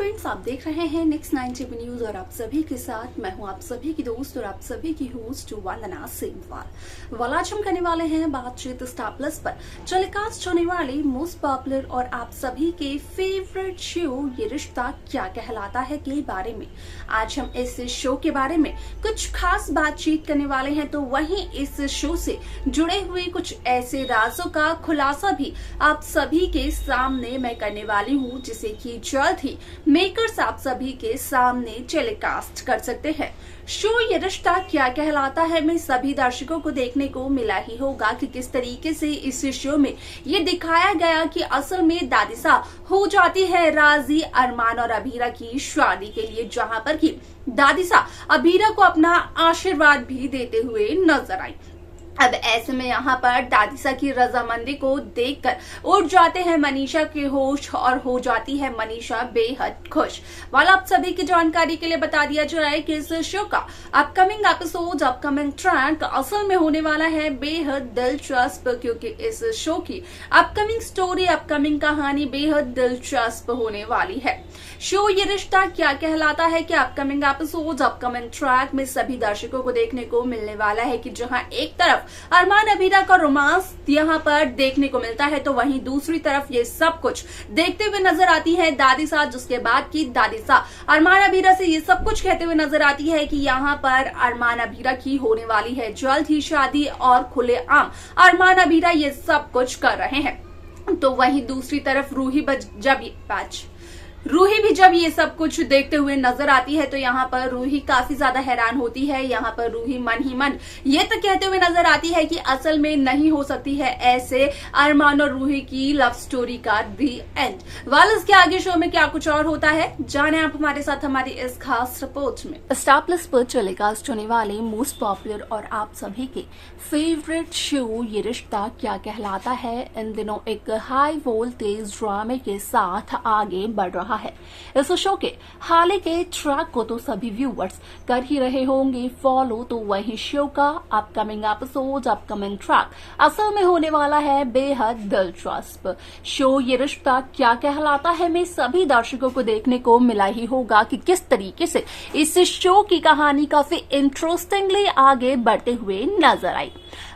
Friends, आप देख रहे हैं नेक्स्ट 90 न्यूज और आप सभी के साथ मैं हूं आप सभी की दोस्त और आप सभी की होस्ट वंदना सेमवाल। आज हम करने वाले हैं बातचीत स्टार प्लस पर टेलीकास्ट होने वाली मोस्ट पॉपुलर और आप सभी के फेवरेट शो ये रिश्ता क्या कहलाता है के बारे में। आज हम इस शो के बारे में कुछ खास बातचीत करने वाले हैं, तो वहीं इस शो से जुड़े हुए कुछ ऐसे राजों का खुलासा भी आप सभी के सामने मैं करने वाली हूँ, जिसे कि जल्द ही मेकर्स आप सभी के सामने टेलीकास्ट कर सकते हैं। शो ये रिश्ता क्या कहलाता है में सभी दर्शकों को देखने को मिला ही होगा कि किस तरीके से इस शो में ये दिखाया गया कि असल में दादिसा हो जाती है राजी अरमान और अभीरा की शादी के लिए, जहां पर कि दादिसा अभीरा को अपना आशीर्वाद भी देते हुए नजर आई। अब ऐसे में यहाँ पर दादिसा की रजामंदी को देखकर उठ जाते हैं मनीषा के होश और हो जाती है मनीषा बेहद खुश। वाला आप सभी की जानकारी के लिए बता दिया जाए कि इस शो का अपकमिंग एपिसोड, अपकमिंग ट्रैक असल में होने वाला है बेहद दिलचस्प, क्योंकि इस शो की अपकमिंग स्टोरी, अपकमिंग कहानी बेहद दिलचस्प होने वाली है। शो ये रिश्ता क्या कहलाता है कि अपकमिंग एपिसोड, अपकमिंग ट्रैक में सभी दर्शकों को देखने को मिलने वाला है कि जहां एक तरफ अरमान अभीरा का रोमांस यहाँ पर देखने को मिलता है, तो वहीं दूसरी तरफ ये सब कुछ देखते हुए नजर आती है दादिसा, जिसके बाद की दादिसा अरमान अभीरा से ये सब कुछ कहते हुए नजर आती है कि यहाँ पर अरमान अभीरा की होने वाली है जल्द ही शादी और खुलेआम अरमान अभीरा ये सब कुछ कर रहे हैं। तो वहीं दूसरी तरफ रूही भी जब ये सब कुछ देखते हुए नजर आती है, तो यहाँ पर रूही काफी ज्यादा हैरान होती है। यहाँ पर रूही मन ही मन ये तो कहते हुए नजर आती है कि असल में नहीं हो सकती है ऐसे अरमान और रूही की लव स्टोरी का दी एंड। वाल इसके आगे शो में क्या कुछ और होता है, जाने आप हमारे साथ हमारी इस खास रिपोर्ट में। स्टार प्लस पर टेलीकास्ट होने वाले मोस्ट पॉपुलर और आप सभी के फेवरेट शो ये रिश्ता क्या कहलाता है इन दिनों एक हाई वोल्टेज ड्रामे के साथ आगे बढ़ रहा है। इस शो के हाल के ट्रैक को तो सभी व्यूअर्स कर ही रहे होंगे फॉलो, तो वही शो का अपकमिंग एपिसोड, अपकमिंग ट्रैक असल में होने वाला है बेहद दिलचस्प। शो ये रिश्ता क्या कहलाता है में सभी दर्शकों को देखने को मिला ही होगा कि किस तरीके से इस शो की कहानी काफी इंटरेस्टिंगली आगे बढ़ते हुए नजर आई।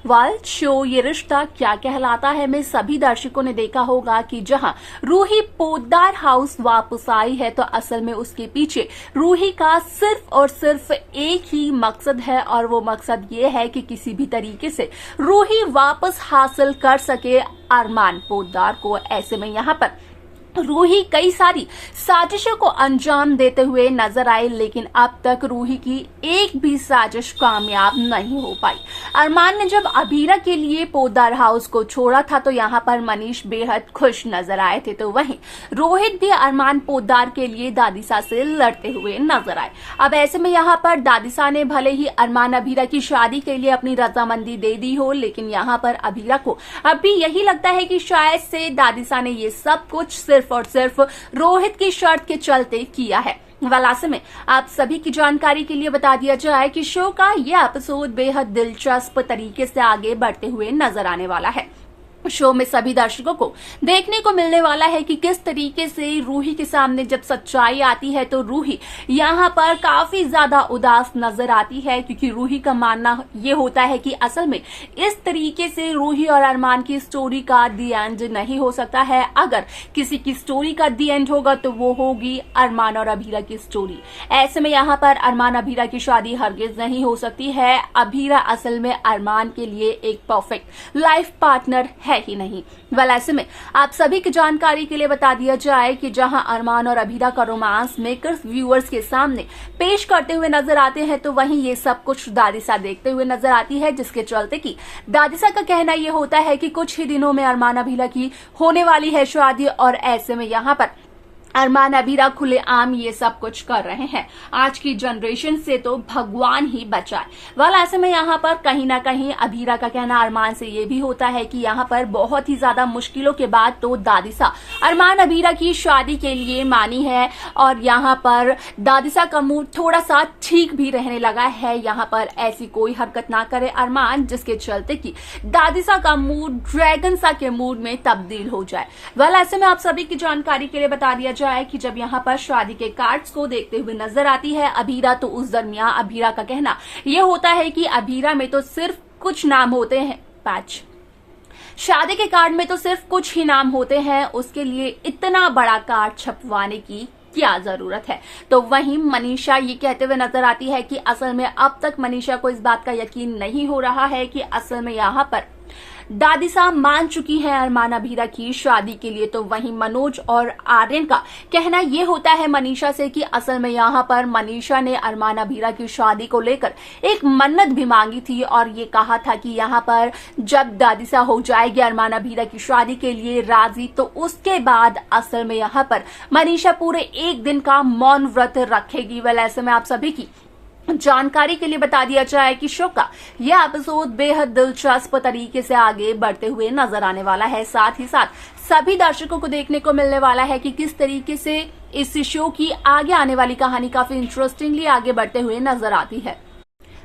वाइल्ड शो ये रिश्ता क्या कहलाता है में सभी दर्शकों ने देखा होगा कि जहां रूही पोद्दार हाउस वापस आई है, तो असल में उसके पीछे रूही का सिर्फ और सिर्फ एक ही मकसद है, और वो मकसद ये है कि किसी भी तरीके से रूही वापस हासिल कर सके अरमान पोद्दार को। ऐसे में यहाँ पर रूही कई सारी साजिशों को अंजाम देते हुए नजर आई, लेकिन अब तक रूही की एक भी साजिश कामयाब नहीं हो पाई। अरमान ने जब अभीरा के लिए पोद्दार हाउस को छोड़ा था, तो यहाँ पर मनीष बेहद खुश नजर आए थे, तो वहीं रोहित भी अरमान पोद्दार के लिए दादिसा से लड़ते हुए नजर आए। अब ऐसे में यहाँ पर दादिसा ने भले ही अरमान अभीरा की शादी के लिए अपनी रजामंदी दे दी हो, लेकिन यहाँ पर अभीरा को अब भी यही लगता है कि शायद से दादिसा ने ये सब कुछ सिर्फ और सिर्फ रोहित की शर्त के चलते किया है। वलासे में आप सभी की जानकारी के लिए बता दिया जाए कि शो का यह एपिसोड बेहद दिलचस्प तरीके से आगे बढ़ते हुए नजर आने वाला है। शो में सभी दर्शकों को देखने को मिलने वाला है कि किस तरीके से रूही के सामने जब सच्चाई आती है, तो रूही यहाँ पर काफी ज्यादा उदास नजर आती है, क्योंकि रूही का मानना ये होता है कि असल में इस तरीके से रूही और अरमान की स्टोरी का दी एंड नहीं हो सकता है। अगर किसी की स्टोरी का दी एंड होगा तो वो होगी अरमान और अभीरा की स्टोरी। ऐसे में यहाँ पर अरमान अभीरा की शादी हरगिज नहीं हो सकती है। अभीरा असल में अरमान के लिए एक परफेक्ट लाइफ पार्टनर है ही नहीं। वेल, ऐसे में आप सभी की जानकारी के लिए बता दिया जाए कि जहां अरमान और अभीरा का रोमांस मेकर्स व्यूअर्स के सामने पेश करते हुए नजर आते हैं, तो वहीं ये सब कुछ दादिसा देखते हुए नजर आती है, जिसके चलते कि दादिसा का कहना ये होता है कि कुछ ही दिनों में अरमान अभीरा की होने वाली है शादी, और ऐसे में यहाँ पर अरमान अभीरा खुलेआम ये सब कुछ कर रहे हैं। आज की जनरेशन से तो भगवान ही बचाए। वाल ऐसे में यहाँ पर कहीं ना कहीं अभीरा का कहना अरमान से ये भी होता है कि यहाँ पर बहुत ही ज्यादा मुश्किलों के बाद तो दादिसा अरमान अभीरा की शादी के लिए मानी है, और यहाँ पर दादिसा का मूड थोड़ा सा ठीक भी रहने लगा है। यहाँ पर ऐसी कोई हरकत ना करे अरमान जिसके चलते कि दादिसा का मूड ड्रैगन सा के मूड में तब्दील हो जाए। वाल ऐसे में आप सभी की जानकारी के लिए बता दिया जाए कि जब यहाँ पर शादी के कार्ड्स को देखते हुए नजर आती है अभीरा, तो उस दरमियान अभीरा का कहना यह होता है कि अभीरा में तो सिर्फ कुछ नाम होते हैं, पैच शादी के कार्ड में तो सिर्फ कुछ ही नाम होते हैं, उसके लिए इतना बड़ा कार्ड छपवाने की क्या जरूरत है। तो वहीं मनीषा ये कहते हुए नजर आती है कि असल में अब तक मनीषा को इस बात का यकीन नहीं हो रहा है कि असल में यहाँ पर दादी साहब मान चुकी है अरमान अभीरा की शादी के लिए। तो वहीं मनोज और आर्यन का कहना यह होता है मनीषा से कि असल में यहाँ पर मनीषा ने अरमान अभीरा की शादी को लेकर एक मन्नत भी मांगी थी और ये कहा था कि यहाँ पर जब दादी साहब हो जाएगी अरमान अभीरा की शादी के लिए राजी, तो उसके बाद असल में यहाँ पर मनीषा पूरे एक दिन का मौन व्रत रखेगी। वेल, ऐसे में आप सभी की जानकारी के लिए बता दिया जाए कि शो का यह एपिसोड बेहद दिलचस्प तरीके से आगे बढ़ते हुए नजर आने वाला है। साथ ही साथ सभी दर्शकों को देखने को मिलने वाला है कि किस तरीके से इस शो की आगे आने वाली कहानी काफी इंटरेस्टिंगली आगे बढ़ते हुए नजर आती है।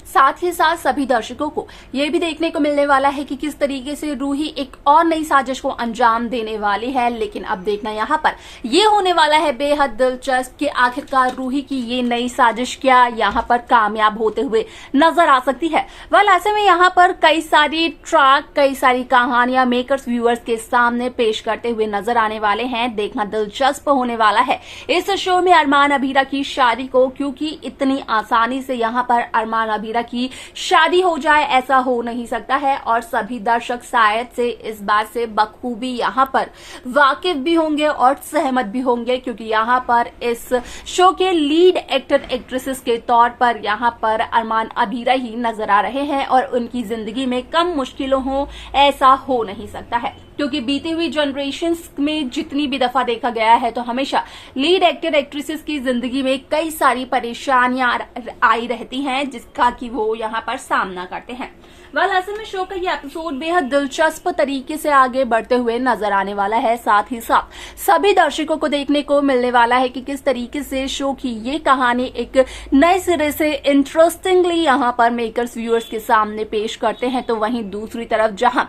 साथ ही साथ सभी दर्शकों को यह भी देखने को मिलने वाला है कि किस तरीके से रूही एक और नई साजिश को अंजाम देने वाली है। लेकिन अब देखना यहाँ पर यह होने वाला है बेहद दिलचस्प कि आखिरकार रूही की ये नई साजिश क्या यहाँ पर कामयाब होते हुए नजर आ सकती है। वेल, ऐसे में यहाँ पर कई सारी ट्रैक, कई सारी कहानियां मेकर्स व्यूअर्स के सामने पेश करते हुए नजर आने वाले हैं। देखना दिलचस्प होने वाला है इस शो में अरमान अभीरा की शादी को, क्योंकि इतनी आसानी से यहाँ पर अरमान अभीरा की शादी हो जाए ऐसा हो नहीं सकता है और सभी दर्शक शायद से इस बात से बखूबी यहाँ पर वाकिफ भी होंगे और सहमत भी होंगे, क्योंकि यहाँ पर इस शो के लीड एक्टर एक्ट्रेसेस के तौर पर यहाँ पर अरमान अभीरा ही नजर आ रहे हैं और उनकी जिंदगी में कम मुश्किलों हो ऐसा हो नहीं सकता है। क्योंकि बीते हुई जनरेशंस में जितनी भी दफा देखा गया है तो हमेशा लीड एक्टर एक्ट्रेसेस की जिंदगी में कई सारी परेशानियां आई रहती हैं जिसका कि वो यहाँ पर सामना करते हैं। वेल, असल में शो का ये एपिसोड बेहद दिलचस्प तरीके से आगे बढ़ते हुए नजर आने वाला है। साथ ही साथ सभी दर्शकों को देखने को मिलने वाला है कि किस तरीके से शो की ये कहानी एक नए सिरे से इंटरेस्टिंगली यहाँ पर मेकर्स व्यूअर्स के सामने पेश करते हैं। तो वहीं दूसरी तरफ जहां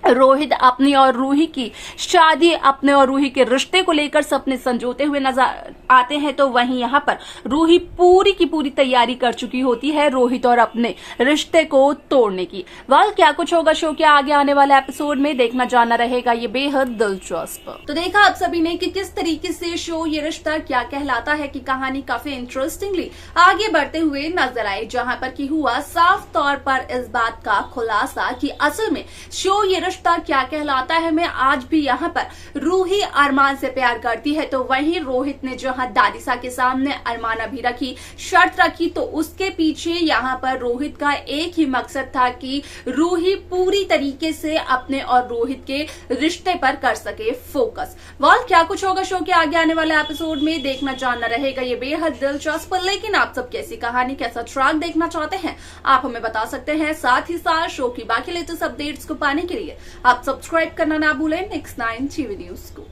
रोहित अपनी और रूही की शादी, अपने और रूही के रिश्ते को लेकर सपने संजोते हुए नजर आते हैं, तो वहीं यहाँ पर रूही पूरी की पूरी तैयारी कर चुकी होती है रोहित और अपने रिश्ते को तोड़ने की। वेल, क्या कुछ होगा शो के आगे आने वाले एपिसोड में, देखना जानना रहेगा ये बेहद दिलचस्प। तो देखा आप सभी ने कि किस तरीके से शो ये रिश्ता क्या कहलाता है की कहानी काफी इंटरेस्टिंगली आगे बढ़ते हुए नजर आई, जहां पर की हुआ साफ तौर पर इस बात का खुलासा कि असल में शो ये रिश्ता क्या कहलाता है में आज भी यहाँ पर रूही अरमान से प्यार करती है। तो वहीं रोहित ने जहाँ दादी साहब के सामने अरमान अभीरा की शर्त रखी, तो उसके पीछे यहाँ पर रोहित का एक ही मकसद था कि रूही पूरी तरीके से अपने और रोहित के रिश्ते पर कर सके फोकस। वाल, क्या कुछ होगा शो के आगे आने वाले एपिसोड में, देखना जानना रहेगा ये बेहद दिलचस्प। लेकिन आप सब कैसी कहानी, कैसा ट्रैक देखना चाहते हैं आप हमें बता सकते हैं। साथ ही साथ शो की बाकी लेटेस्ट अपडेट्स को पाने के लिए आप सब्सक्राइब करना ना भूलें नेक्स्ट 9 टीवी न्यूज को।